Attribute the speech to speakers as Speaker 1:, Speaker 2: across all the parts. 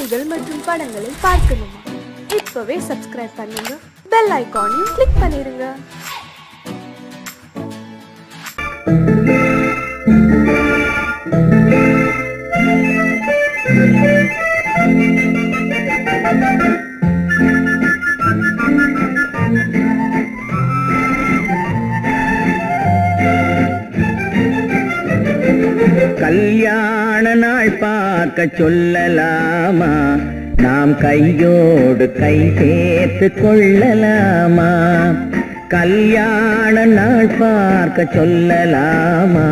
Speaker 1: செய்திகள் மற்றும் படங்களை பார்க்கணுமா? இப்பவே சப்ஸ்கிரைப் பண்ணுங்க, பெல் ஐகானையும் கிளிக் பண்ணிருங்க.
Speaker 2: கல்யாண நாள் பார்க்க சொல்லலாமா? நாம் கையோடு கை சேர்த்து கொள்ளலாமா? கல்யாண நாள் பார்க்க சொல்லலாமா?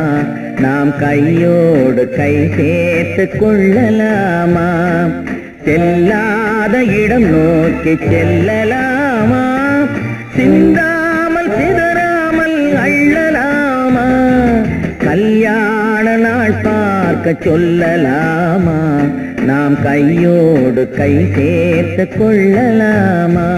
Speaker 2: நாம் கையோடு கை சேர்த்து கொள்ளலாமா? செல்லாத இடம் நோக்கி செல்லலாமா? சிந்தாமல் சிதறாமல் அள்ளலாமா? கல்யாண நாள் பார்க்க சொல்லலாமா? நாம் கையோடு கை சேர்த்து கொள்ளலாமா?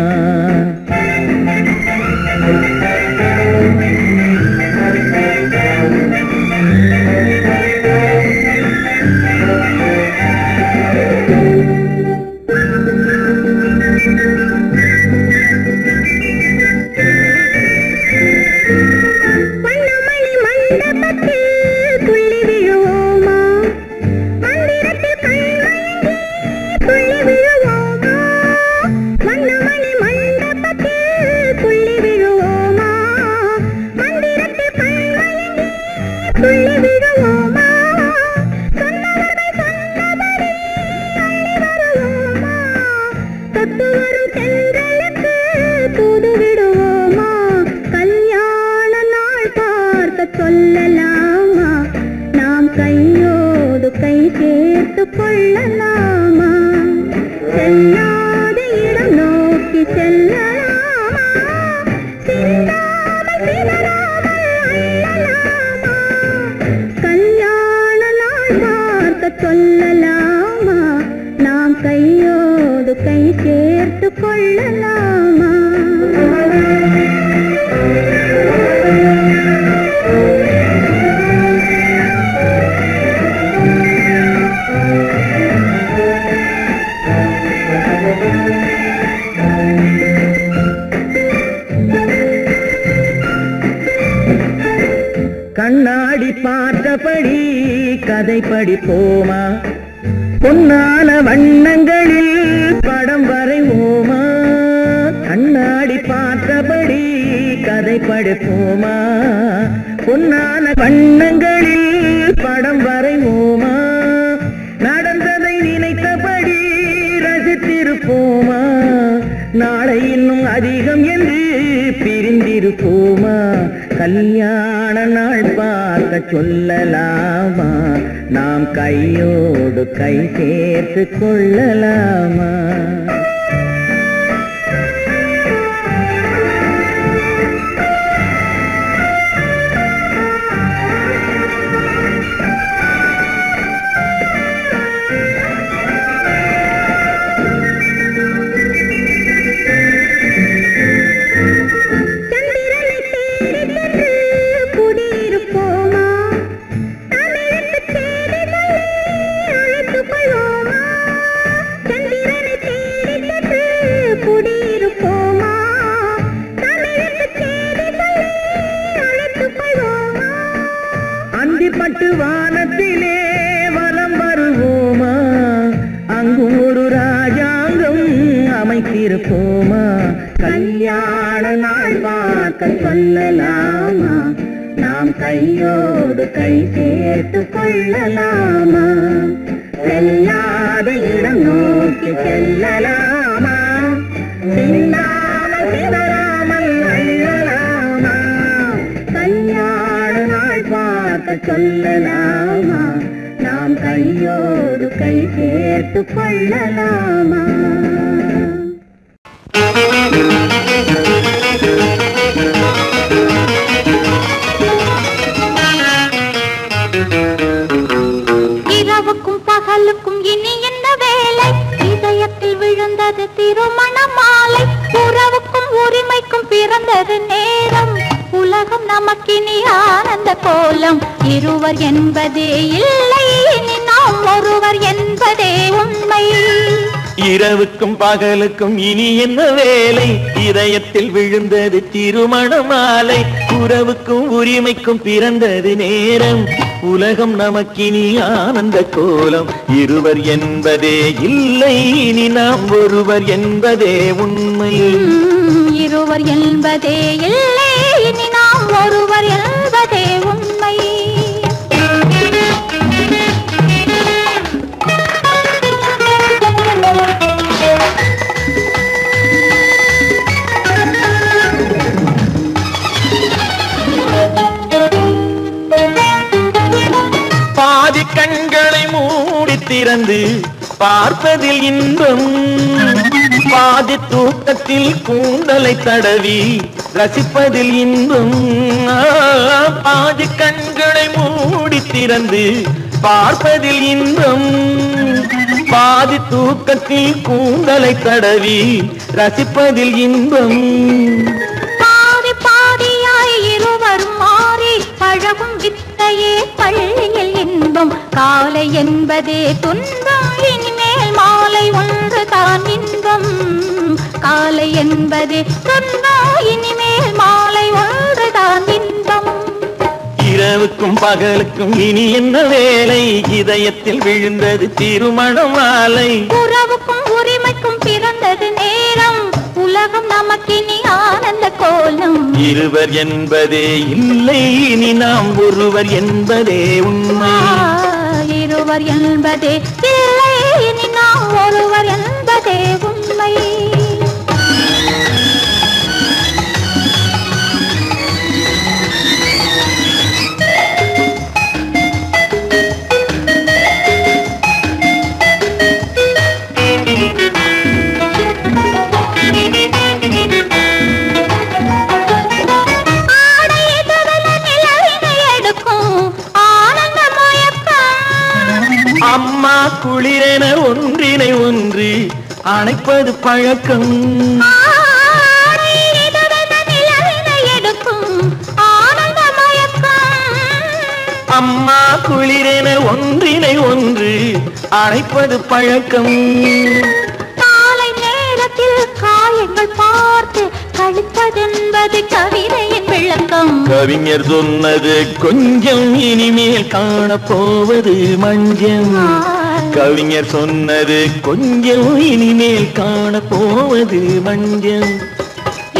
Speaker 2: கண்ணாடி பார்த்தபடி கதை படிப்போமா? பொன்னான வண்ணங்களில் படம் வரைவோமா? கண்ணாடி பார்த்தபடி கதை படிப்போமா? பொன்னான வண்ணங்களில் படம் வரைவோமா? நடந்ததை நினைத்தபடி ரசித்திருப்போமா? நாளை இன்னும் அதிகம் என்று பிரிந்திருப்போமா? கல்யாண நாள் பார்க்க சொல்லலாமா? நாம் கையோடு கை சேர்த்து கொள்ளலாமா? பட்டு வானத்திலே வலம் வருவோமா? அங்கும் ஒரு ராஜாங்கம் அமைத்திருப்போமா? கல்யாண நாள் பார்க்க சொல்லலாமா? நாம் கையோடு கை சேர்த்து கொள்ளலாமா? செல்லாத இடம் நோக்கி செல்லலாமா? சிந்தாமல் சிதறாமல் அள்ளலாமா? கல்யாண நாள் பார்க்க சொல்லலாமா? நாம் கையோடு கை சேர்த்து கொள்ளலாமா?
Speaker 3: இரவுக்கும் பகலுக்கும் இனி என்ன வேலை? இதயத்தில் விழுந்தது திருமண மாலை. உறவுக்கும் உரிமைக்கும் பிறந்தது நேரம். உலகம் நமக்கினி ஆனந்த கோலம். இருவர் என்பதே இல்லை, இனி நாம் ஒருவர் என்பதே உண்மை.
Speaker 4: இரவுக்கும் பகலுக்கும் இனி என்ன வேலை இதயத்தில் விழுந்தது திருமண மாலை உறவுக்கும் உரிமைக்கும் பிறந்தது நேரம் உலகம் நமக்கினி ஆனந்த கோலம் இருவர் என்பதே இல்லை இனி நாம் ஒருவர் என்பதே உண்மை
Speaker 3: இருவர் என்பதே இல்லை இனி நாம் ஒருவர் என்பதே உண்மை
Speaker 4: பாதி கண்களை மூடி திறந்து பார்ப்பதில் இன்பம் பாதி தூக்கத்தில் கூந்தலை தடவி ரசிப்பதில் இன்பம் பாதி கண்களை மூடி திறந்து பார்ப்பதில் இன்பம் பாதி தூக்கத்தில் கூந்தலை தடவி ரசிப்பதில் இன்பம்
Speaker 3: பாதி பாதியாய் இருவர் மாறி பழகும் வித்தையே பள்ளியில் இன்பம் காலை என்பதே துன்பம் இனிமேல் மாலை ஒன்று தான் இன்பம் காலை என்பதே துன்பம் இனிமேல் மாலை ஒன்று தான் இன்பம்
Speaker 4: இரவுக்கும் பகலுக்கும் இனி என்ன வேலை இதயத்தில் விழுந்தது திருமண மாலை
Speaker 3: உறவுக்கும் உரிமைக்கும் பிறந்தது நேரம் உலகம் நமக்கினி ஆனந்த கோலம்
Speaker 4: இருவர் என்பதே இல்லை இனி நாம் ஒருவர் என்பதே உண்மை
Speaker 3: இருவர் என்பதே இல்லை இனி நாம் ஒருவர் என்பதே உண்மை
Speaker 4: அம்மா குளிரென ஒன்றினை ஒன்று அணைப்பது பழக்கம் அம்மா குளிரென ஒன்றினை ஒன்று அணைப்பது பழக்கம்
Speaker 3: காலை நேரத்தில் காயங்கள் பார்த்து கழிப்பதென்பது கவிதையின் விளக்கம்
Speaker 4: கவிஞர் சொன்னது கொஞ்சம் இனிமேல் காணப்போவது மஞ்சம் கவிஞர் சொன்னது கொஞ்சம் இனிமேல் காணப்போவது மஞ்சம்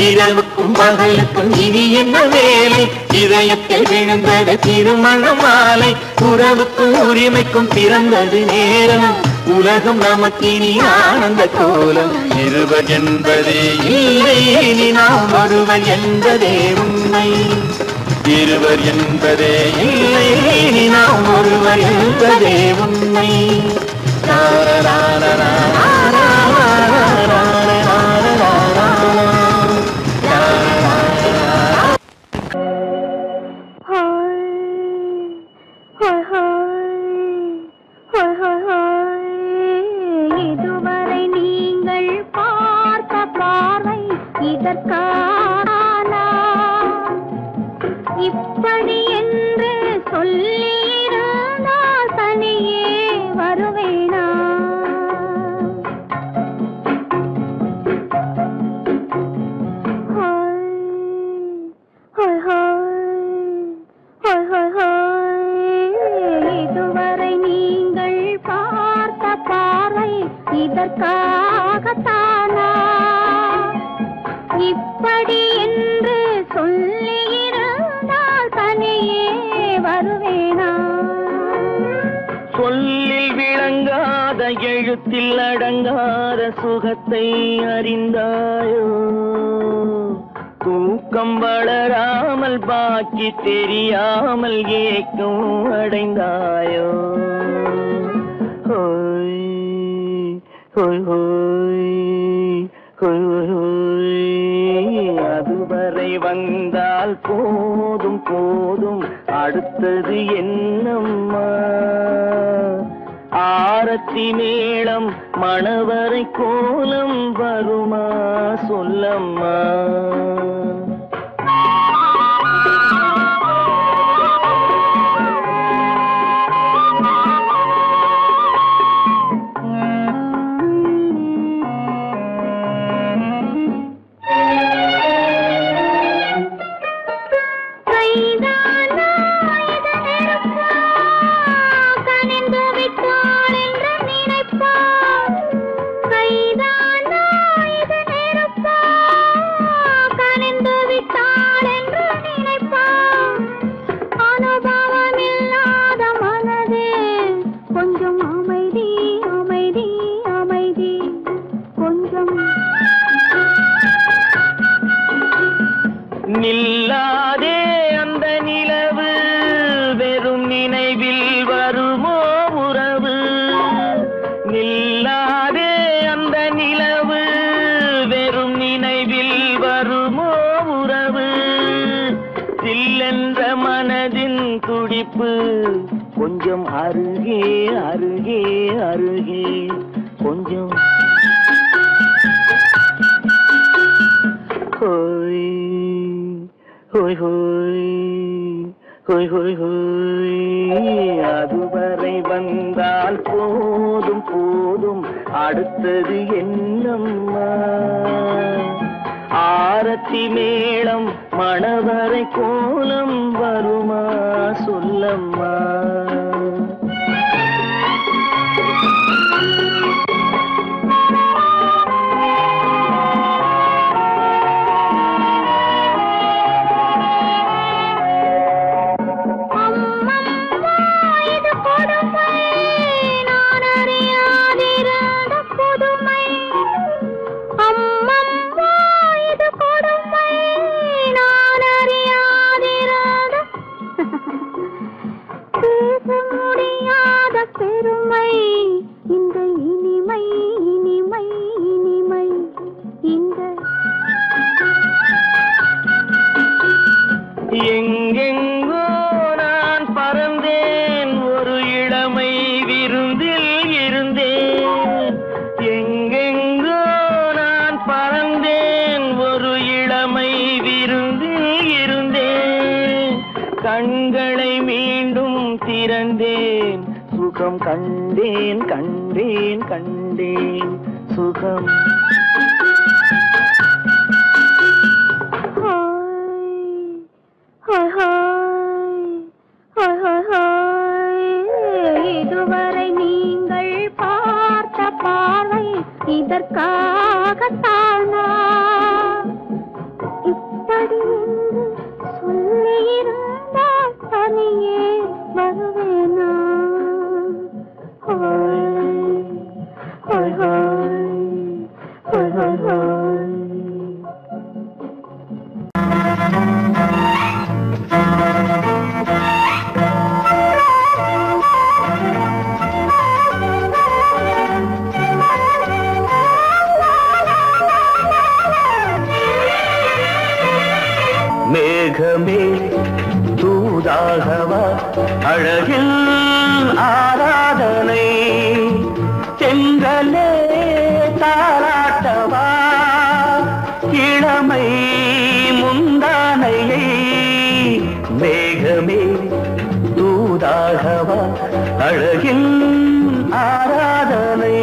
Speaker 4: இரவுக்கும் பகலுக்கும் இனி என்ன வேலை இதயத்தில் விழுந்தது திருமண மாலை உறவுக்கும் உரிமைக்கும் பிறந்தது நேரம் உலகம் நமக்கினி ஆனந்த கோலம் இருவர் என்பதே இல்லை இனி நாம் ஒருவர் என்பதே உண்மை இருவர் என்பதே இல்லை இனி நாம் ஒருவர் என்பதே உண்மை
Speaker 3: இதுவரை நீங்கள் பார்த்த பார்வை இதற்கானா இப்படி என்று சொல்லியிருந்தால் தனியே வருவேனா இதுவரை நீங்கள் பார்த்த பார்வை இதற்காகத்தானா இப்படி என்று சொல்லியிருந்தால் தனியே வருவேனா
Speaker 4: சொல்லில் விளங்காத எழுத்தில் அடங்காத சுகத்தை அறிந்தாயோ தூக்கம் வளராமல் பாக்கி தெரியாமல் ஏக்கம் அடைந்தாயோ ஹோய் ஹோய் ஹோய் ஹோய் ஹோய் அதுவரை வந்தால் போதும் போதும் அடுத்தது என்னம்மா ஆரத்தி மேளம் மணவரை கோலம் வருமா சொல்லம்மா கொஞ்சம் அருகே அருகே அருகே கொஞ்சம் ஹோய் ஹோய் ஹோய் ஹோய் ஹோய் ஹோய் அதுவரை வந்தால் போதும் போதும் அடுத்தது என்னம்மா ஆரத்தி மேளம் மணவரை கோலம் வருமா சொல்லம்மா எங்கெங்கோ நான் பறந்தேன் ஒரு இளமை விருந்தில் இருந்தேன் எங்கெங்கோ நான் பறந்தேன் ஒரு இளமை விருந்தில் இருந்தேன் கண்களை மீண்டும் திறந்தேன் சுகம் கண்டேன் கண்டேன் கண்டேன் சுகம்
Speaker 3: இதுவரை நீங்கள் பார்த்த பார்வை இதற்காகத்தானா இப்படி சொல்லியிருந்தால் தனியே வருவேனா
Speaker 4: மேகமே தூதாகவா அழகில் ஆராதனை செங்கலே தாராட்டவா இளமை முந்தானையை மேகமே தூதாகவா அழகில் ஆராதனை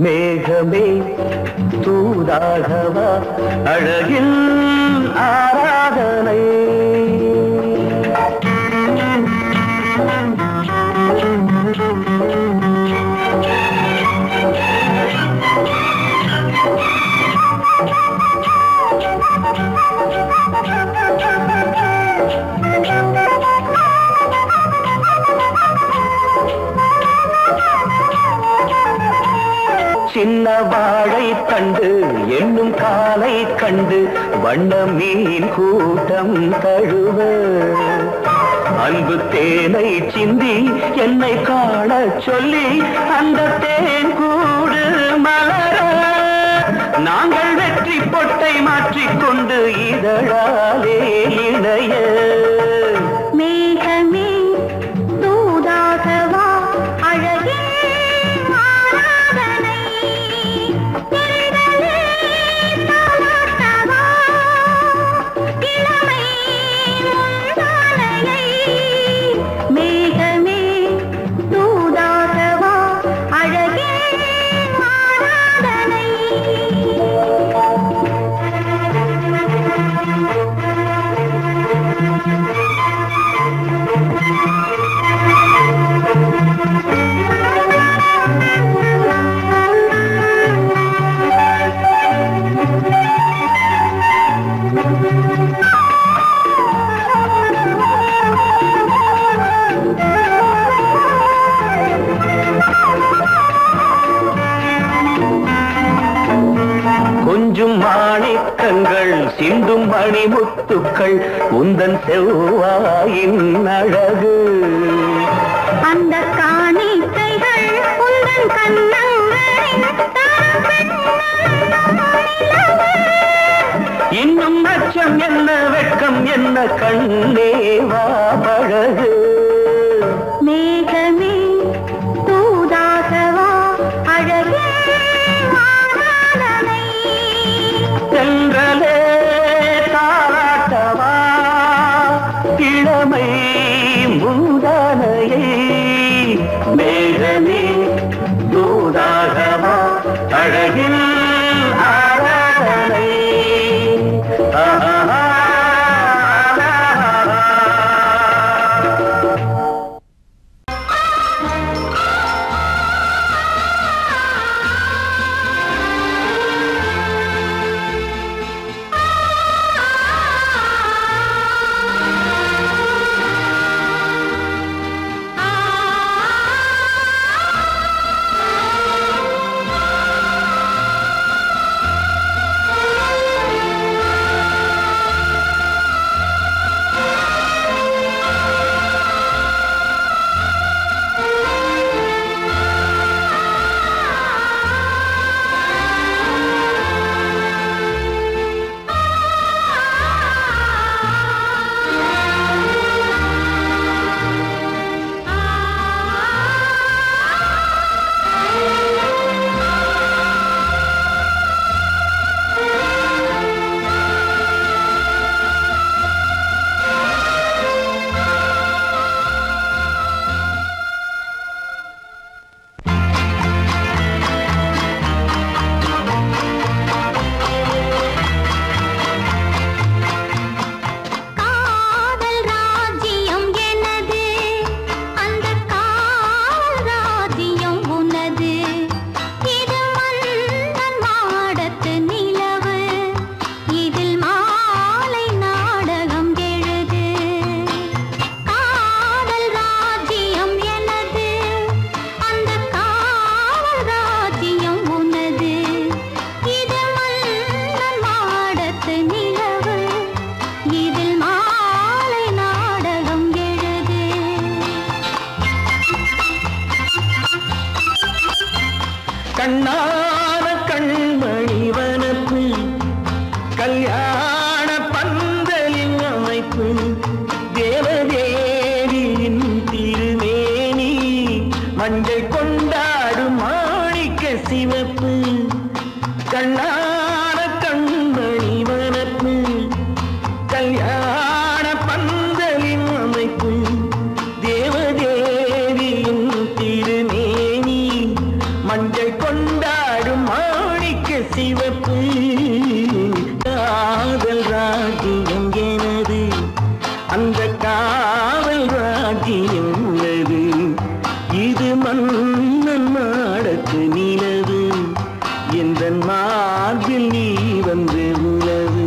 Speaker 4: மேகமே தூதாகவா அழகில் ஆராதனை சின்ன வாழை தண்டு என்னும் காலை கண்டு வண்ண மீன் கூட்டம் தழுவ அன்பு தேனை சிந்தி என்னை காண சொல்லி அந்த தேன் கூடு மலர நாங்கள் வெற்றி பொட்டை மாற்றிக்கொண்டு இதழாலே இணைய
Speaker 3: மேகமே தூதாகவா அழகே ஆராதனை செங்கலே தாலாட்டவா இளமை முந்தானையை மேகமே தூதாகவா அழகே ஆராதனை
Speaker 4: சிந்தும் மணிமுத்துக்கள் உந்தன் செவ்வாயின் அழகு.
Speaker 3: அந்த காணிக்கைகள் உந்தன் கண்ணங்களின்
Speaker 4: இன்னும் அச்சம் என்ன வெட்கம் என்ன கண்ணே வா பழகு.
Speaker 3: மேகமே தூதாகவா அழகே ஆராதனை.
Speaker 4: சென்றலே தாராட்டவா இளமை முந்தானையை. மேகமே தூதாகவா அழகில் ஆராதனை. கண்ணான கண்மணி வனப்பு கல்யாண பந்தலின் அமைப்பு தேவதேவியின் திருமேனி மஞ்சள் கொண்டாடும் மாணிக்க சிவப்பு. கண்ணான கண்மணி வனப்பு கல்யாண பந்தலின் அமைப்பு தேவதேவியின் திருமேனி மஞ்சள் கொண்டாடும் மாணிக்க சிவப்பு. காதல் ராஜ்யம் எனது அந்த காவல் ராஜ்யம் உள்ளது. இது மன்னன் நாடத்து நிலவு எந்த மார்பில் நீ வந்து உலவு.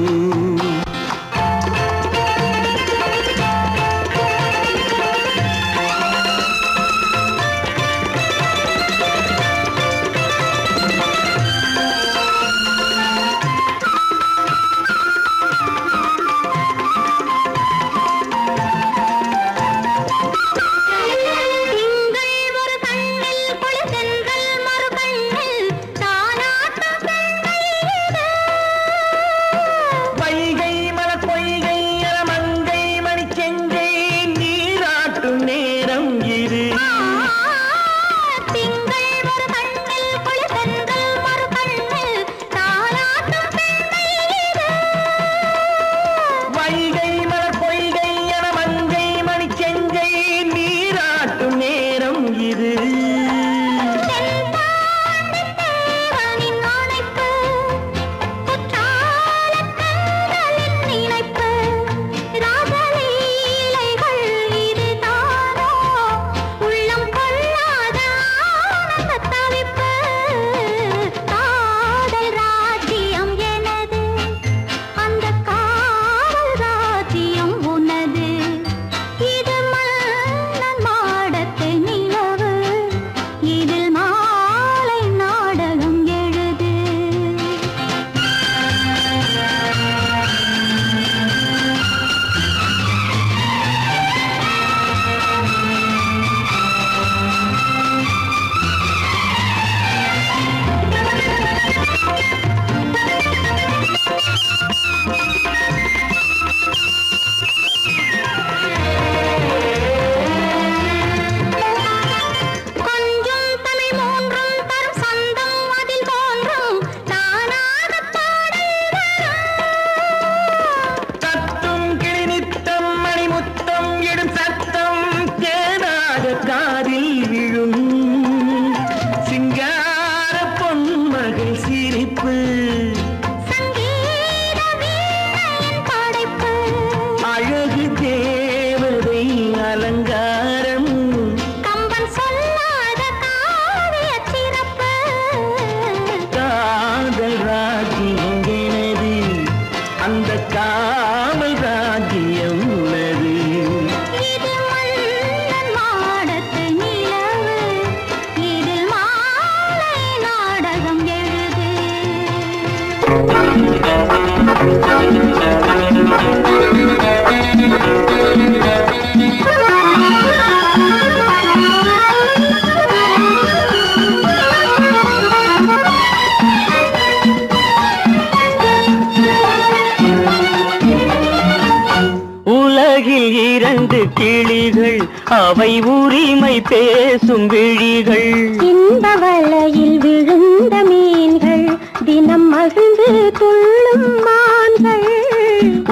Speaker 4: அவை உரிமை பேசும் விழிகள்.
Speaker 3: இந்த வலையில் விழுந்த மீன்கள் தினம் மகிழ்ந்து துள்ளும் மான்கள்.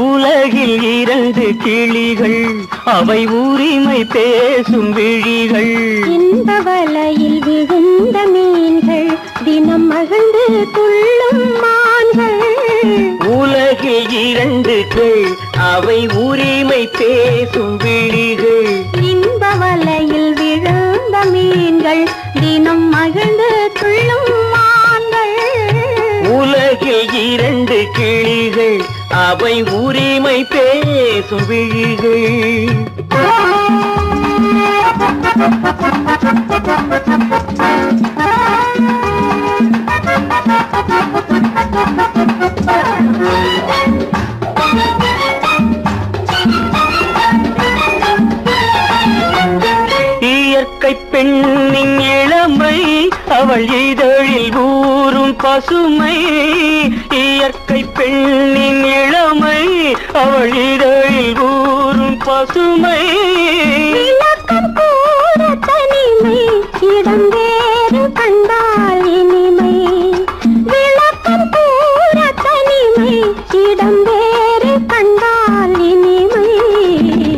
Speaker 4: உலகில் 2 கிளிகள் அவை உரிமை பேசும் விழிகள்.
Speaker 3: இந்த வலையில் விழுந்த மீன்கள் தினம் மகிழ்ந்து துள்ளும் மான்கள்.
Speaker 4: உலகில் 2 அவை உரிமை பேசும் விழிகள்.
Speaker 3: இந்த வலையில் விழுந்த மீன்கள் தினம் மகிழ்ந்து துள்ளும் மான்கள்.
Speaker 4: உலகில் 2 கிளிகள் அவை உரிமை பேசும் விழிகள். இயற்கை பெண்ணின் இளமை அவள் இதழில் ஊறும் பசுமை. இயற்கை பெண்ணின் இளமை அவள் இதழில் ஊறும் பசுமை.
Speaker 3: விளக்கம் கூற தனிமை இடம் வேறு கண்டால் இனிமை. விளக்கம் கூற தனிமை இடம் வேறு கண்டால் இனிமை.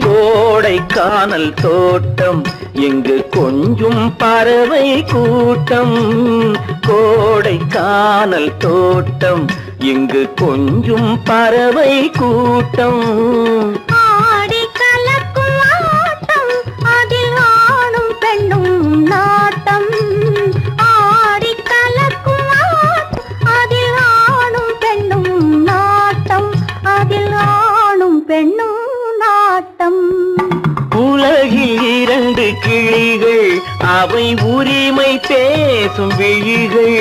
Speaker 4: கோடைக்கானல் தோட்டம் இங்கு கொஞ்சும் பறவை கூட்டம். கோடைக்கானல் தோட்டம் இங்கு கொஞ்சும் பறவை கூட்டம்.
Speaker 3: ஆடி கலக்கும் ஆட்டம் அதில் ஆணும் பெண்ணும் நாட்டம். ஆடி கலக்கும் ஆட்டம் அதில் ஆணும் பெண்ணும் நாட்டம். அதில் ஆணும் பெண்ணும் நாட்டம்.
Speaker 4: உலகில் 2 கிளிகள் அவை உரிமை பேசும் விழிகள்.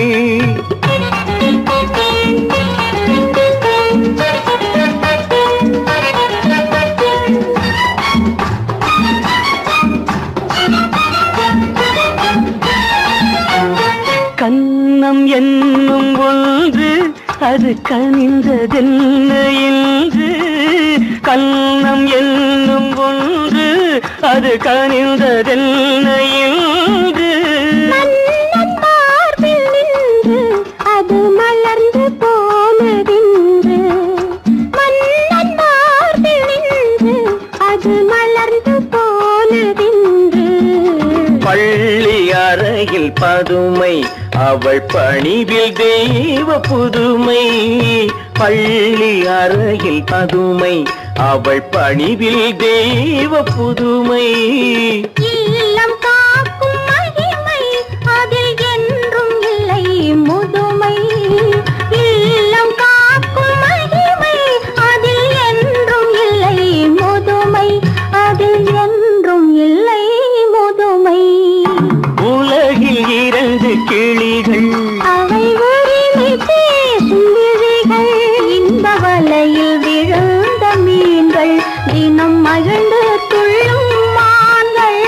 Speaker 4: கன்னம் என்னும் ஒன்று அது கனிந்ததென்ன என்று. கன்னம் என்னும் ஒன்று அது கனிந்ததென்ன என்று.
Speaker 3: மன்னன் மார்பில் நின்று அது மலர்ந்து போனதென்று. மன்னன் மார்பில் நின்று அது மலர்ந்து போனதென்று.
Speaker 4: பள்ளி அறையில் பதுமை அவள் பணிவில் தெய்வ புதுமை. பள்ளி அறையில் பதுமை அவள் பணிவில் தெய்வ புதுமை.
Speaker 3: இல்லம் காக்கும் மகிமை அதில் என்றும் இல்லை முதுமை. இல்லம் காக்கும் மகிமை அதில் என்றும் இல்லை முதுமை. அதில் என்றும் இல்லை முதுமை.
Speaker 4: உலகில் 2 கிளிகள்
Speaker 3: அவை உரிமை பேசும் விழிகள். இந்த வலையில் விழுந்த மீன்கள் தினம் மகிழ்ந்து துள்ளும் மான்கள்.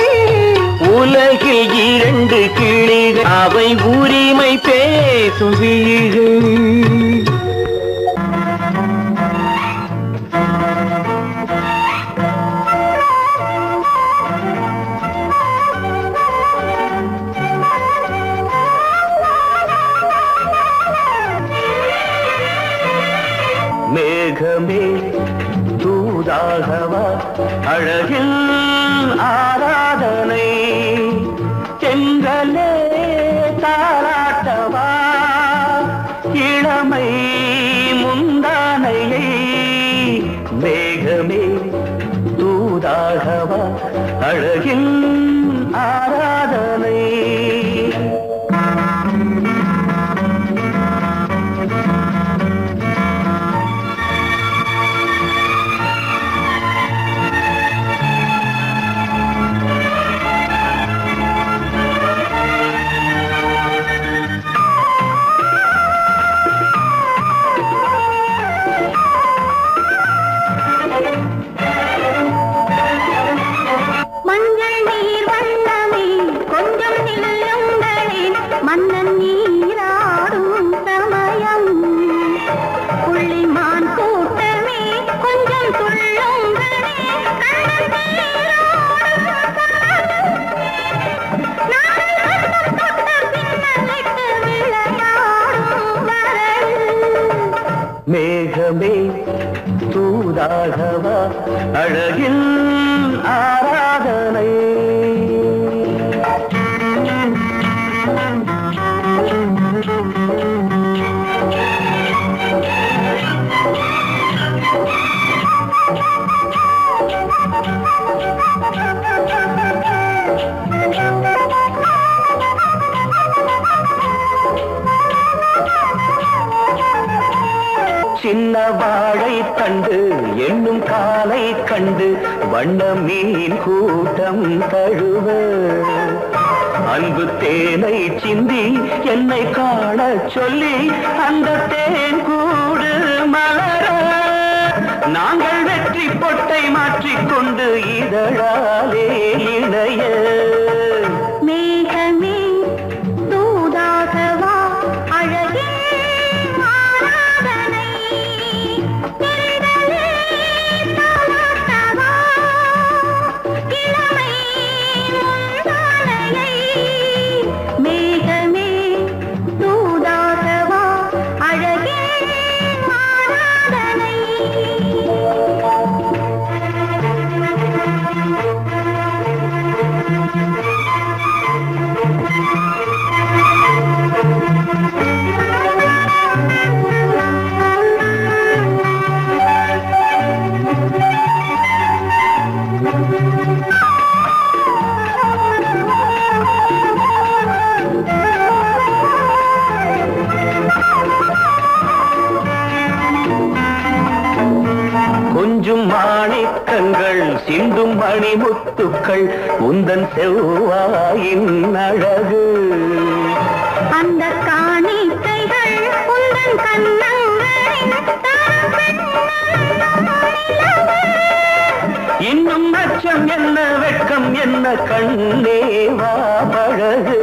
Speaker 4: உலகில் 2 கிளிகள் அவை உரிமை பேசும் விழிகள். மேகமே தூதாகவா அழகில் ஆராதனை. செங்கலே தாராட்டவா இளமை முந்தானையை. மேகமே தூதாகவா அழகில் ஆராதனை.
Speaker 3: மஞ்சள் நீர் வண்ணமே
Speaker 4: தூதாகவா அழகில் ஆராதனை. சின்ன வாழை தண்டு என்னும் காலை கண்டு வண்ண மீன் கூட்டம் தழுவ அன்பு தேனை சிந்தி என்னை காண சொல்லி அந்த தேன் கூடு மலர நாங்கள் வெற்றி பொட்டை மாற்றிக்கொண்டு இதழாலே இணைய.
Speaker 3: மேகமே தூதாகவா அழகே
Speaker 4: கொஞ்சும் மாணிக்கங்கள் சிந்தும் மணிமுத்துக்கள் உந்தன் செவ்வாயின் அழகு.
Speaker 3: அந்த காணிக்கைகள் உந்தன் கண்ணங்களின்
Speaker 4: இன்னும் அச்சம் என்ன வெட்கம் என்ன கண்ணேவா பழகு.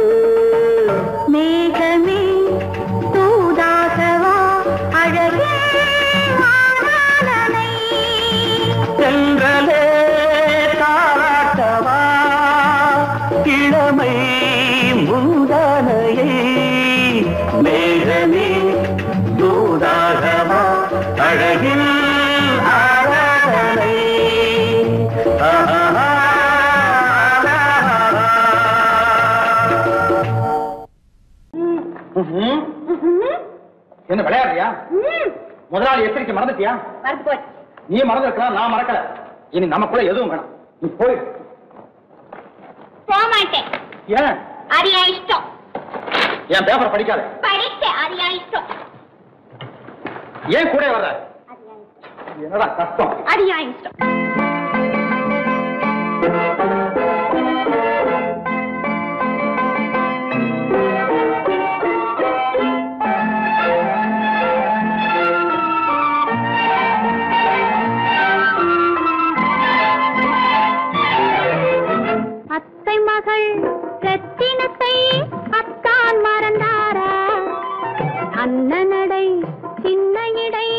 Speaker 3: மேகமே தூதாகவா அழகே ஆராதனை.
Speaker 4: சென்றலே தாராட்டவா இளமை முந்தானையை. மேகமே தூதாகவா அழகில் ஆராதனை.
Speaker 5: என்ன விளையாடுறியா? முதலாளி எச்சரிக்கை மறந்துட்டியா? நீ மறந்துருக்கலாம், நான் மறக்கல. இனி நமக்குள்ள எதுவும் வேணாம், நீ போய்.
Speaker 3: போக மாட்டேன்.
Speaker 5: ஏன்?
Speaker 3: அரியா இஷ்டம்.
Speaker 5: என் பேப்பர் படிக்காத.
Speaker 3: படித்தேன். அரியா இஷ்டம்.
Speaker 5: ஏன் கூட வர்ற? என்னடா கஷ்டம்?
Speaker 3: அரியா இஷ்டம். ரத்தினத்தை அத்தான் மறந்தாரா? அண்ணனடை சின்ன இடை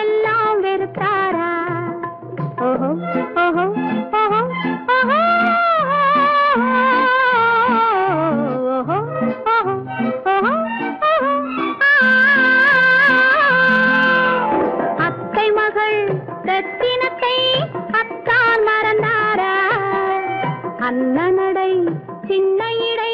Speaker 3: எல்லாம் வெறுத்தாரா? ஓஹோ ஓஹோ ஓஹோ ஓஹோ ஓஹோ ஓஹோ அத்தை மகள் ரத்தினத்தை அத்தான் மறந்தாரா? அண்ணனடை சின்ன இடை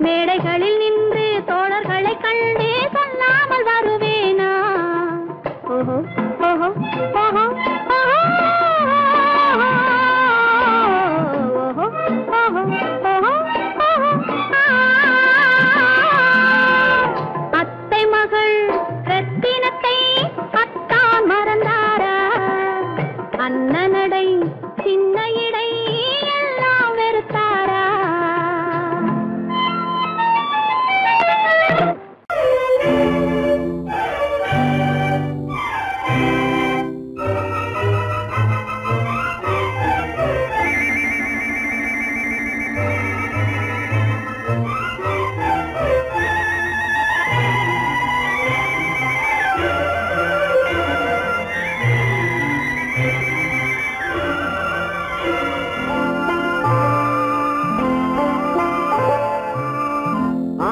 Speaker 3: மேடைகளில் நின்று தோழர்களை கண்டே சொல்லாமல் வருவேனா? ஓஹோ ஓஹோ ஓஹோ அத்தை மகள் ரத்தினத்தை அத்தான் மறந்தாரா? அண்ணனடை சின்ன இடை எல்லாம் வெறுத்தாரா?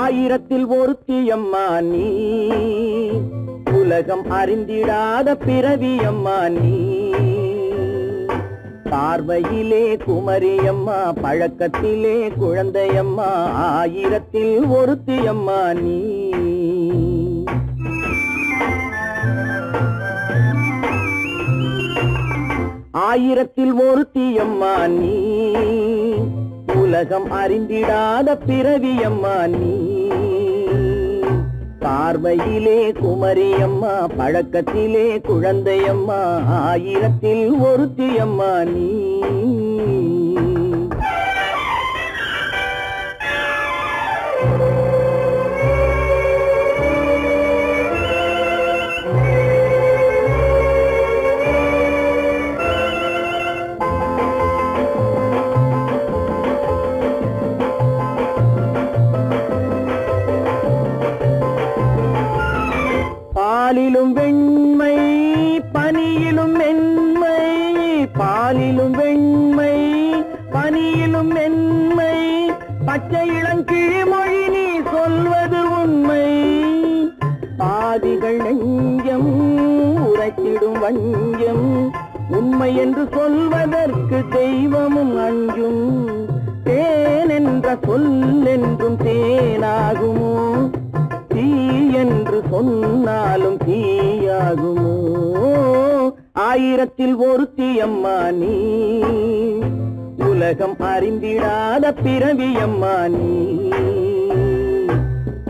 Speaker 2: ஆயிரத்தில் ஒருத்தியம்மா நீ, உலகம் அறிந்திடாத பிறவியம்மா நீ. பார்வையிலே குமரியம்மா, பழக்கத்திலே குழந்தையம்மா, ஆயிரத்தில் ஒருத்தியம்மா நீ. ஆயிரத்தில் ஒருத்தியம்மா நீ, உலகம் அறிந்திடாத பிறவியம்மா நீ. பார்வையிலே குமரியம்மா, பழக்கத்திலே குழந்தையம்மா, ஆயிரத்தில் ஒருத்தியம்மா நீ. பாலிலும் வெண்மை பனியிலும் மென்மை, பாலிலும் வெண்மை பனியிலும் மென்மை, பச்சை இளங்கிழிமொழி நீ சொல்வது உண்மை. பாதிகள் நெஞ்சம் உரைத்திடும் வஞ்சம், உண்மை என்று சொல்வதற்கு தெய்வமும் அஞ்சும். தேன் என்ற சொல் என்றும் தேனாகுமோ, தீ என்று சொன்னாலும் தீயாகுமோ? ஆயிரத்தில் ஒருத்தியம்மா நீ, உலகம் அறிந்திடாத பிறவியம்மா நீ.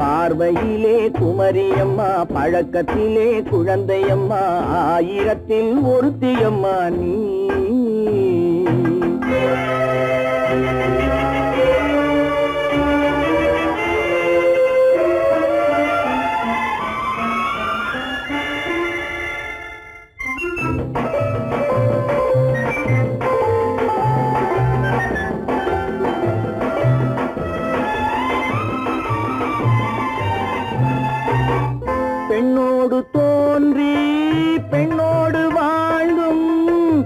Speaker 2: பார்வையிலே குமரியம்மா, பழக்கத்திலே குழந்தையம்மா, ஆயிரத்தில் ஒருத்தியம்மா நீ. பெண்ணோடு தோன்றி பெண்ணோடு வாழ்ந்தும்,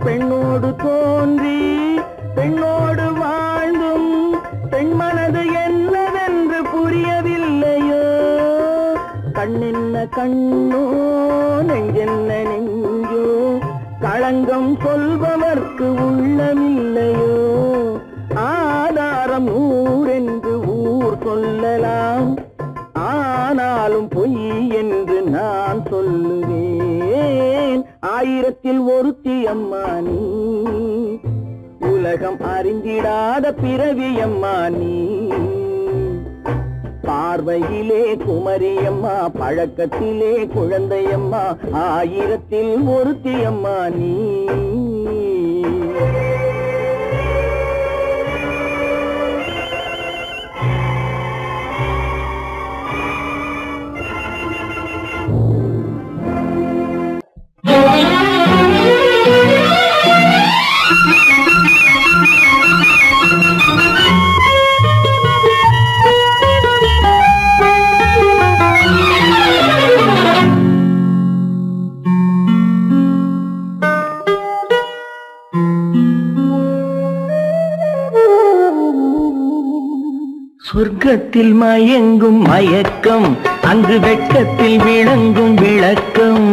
Speaker 2: பெண்ணோடு தோன்றி பெண்ணோடு வாழ்ந்தும், பெண் மனது என்னவென்று புரியவில்லையோ? கண்ணென்ன கண்ணோ, நெஞ்சென்ன நெஞ்சோ, களங்கம் சொல்பவர்க்கு உள்ளமில்லையோ? ஆதாரம் ஊரென்று ஊர் சொல்லலாம், ஆனாலும் பொய் என்று நான் சொல்லுவேன். ஆயிரத்தில் ஒருத்தியம்மா நீ, உலகம் அறிந்திடாத பிறவியம்மா நீ. பார்வையிலே குமரியம்மா, பழக்கத்திலே குழந்தையம்மா, ஆயிரத்தில் ஒருத்தியம்மா நீ. சொர்க்கத்தில் மயங்கும் மயக்கம், அங்கு வெட்கத்தில் விளங்கும் விளக்கம்.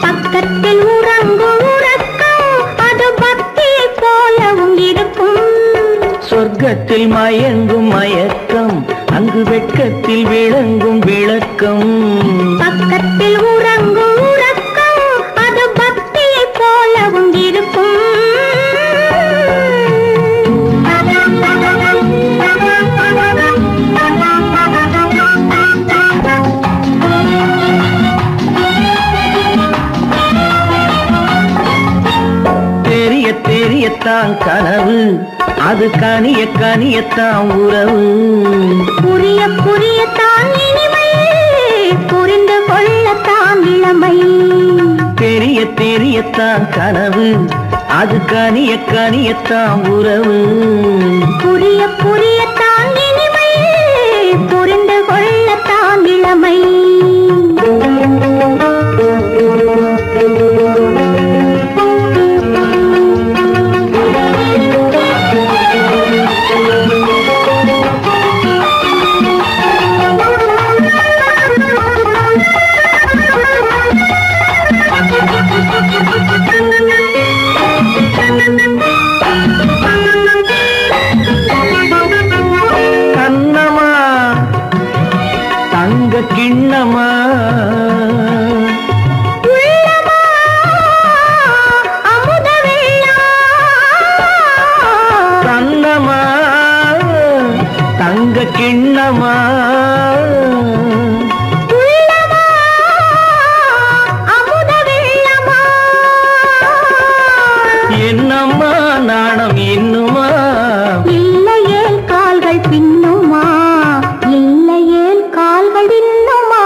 Speaker 3: பக்கத்தில் உறங்கும் உறக்கம், அது பக்தியை போலவும் இருக்கும்.
Speaker 2: சொர்க்கத்தில் மயங்கும் மயக்கம், அங்கு வெட்கத்தில் விளங்கும் விளக்கம்.
Speaker 3: பக்கத்தில் உறங்கும் உறக்கம் அது பக்தியை போலவும் இருக்கும்.
Speaker 2: தெரிய தெரியத்தான் கனவு, அது கனிய கனியத்தான் உறவு.
Speaker 3: புரிய புரியத்தான் இனிமை, புரிந்து கொள்ளத்தான் இளமை.
Speaker 2: தெரிய தெரியத்தான் கனவு, அது கனிய கனியத்தான் உறவு.
Speaker 3: புரிய புரியத்தான் இனிமை, புரிந்து கொள்ளத்தான் இளமை.
Speaker 2: கண்ணமா தங்க கிண்ணமா
Speaker 3: உள்ளமா அமுத வெள்ளா.
Speaker 2: கண்ணமா தங்க கிண்ணமா
Speaker 3: உள்ளமா அமுத வெள்ளமா.
Speaker 2: என்னம்மா நாணம் இன்னுமா?
Speaker 3: இல்லையேல் கால்கள் பின்னுமா, இல்லையேல் கால்கள் இன்னுமா.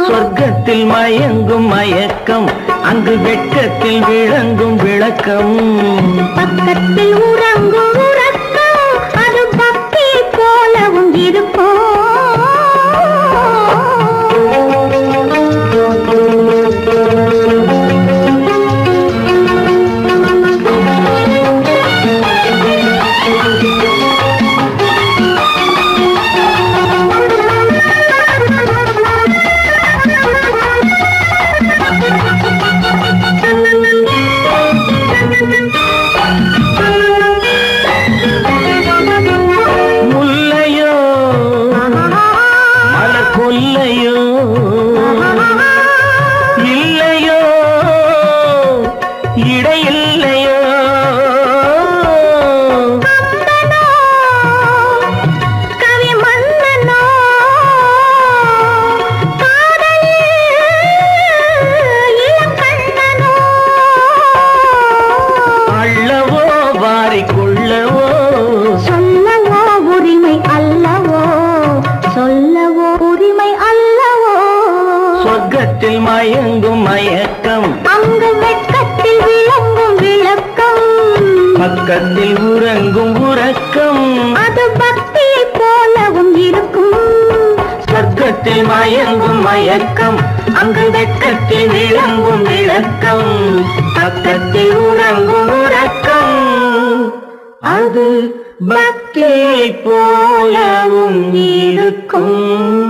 Speaker 2: சொர்க்கத்தில் மயங்கும் மயக்கம், அங்கு வெட்கத்தில் விளங்கும் விளக்கம்.
Speaker 3: பக்கத்தில் உறங்கும் உறக்கம் அது பக்தியை போலவும் இருக்கும்.
Speaker 2: முல்லையோ மலர் கொல்லையோ இல்லையோ இடையில்லையோ.
Speaker 3: கம்பனோ கவி மன்னனோ காதலில் இளங்கண்ணனோ.
Speaker 2: அள்ளவோ வாரிக்கொள்ளவோ
Speaker 3: சொல்லவோ உரிமை அல்லவோ, சொல்லவோ உரிமை அல்லவோ.
Speaker 2: சொர்க்கத்தில் மயங்கும் மயக்கம்,
Speaker 3: அங்கு வெட்கத்தில் விளங்கும் விளக்கம்.
Speaker 2: பக்கத்தில் உறங்கும் உறக்கம்.
Speaker 3: அது பக்தியை போலவும் இருக்கும்.
Speaker 2: சொர்க்கத்தில் மயங்கும் மயக்கம், அங்கு வெட்கத்தில் விளங்கும் விளக்கம். பக்கத்தில் உறங்கும் உறக்கம். அது பக்தியை போலவும் இருக்கும்.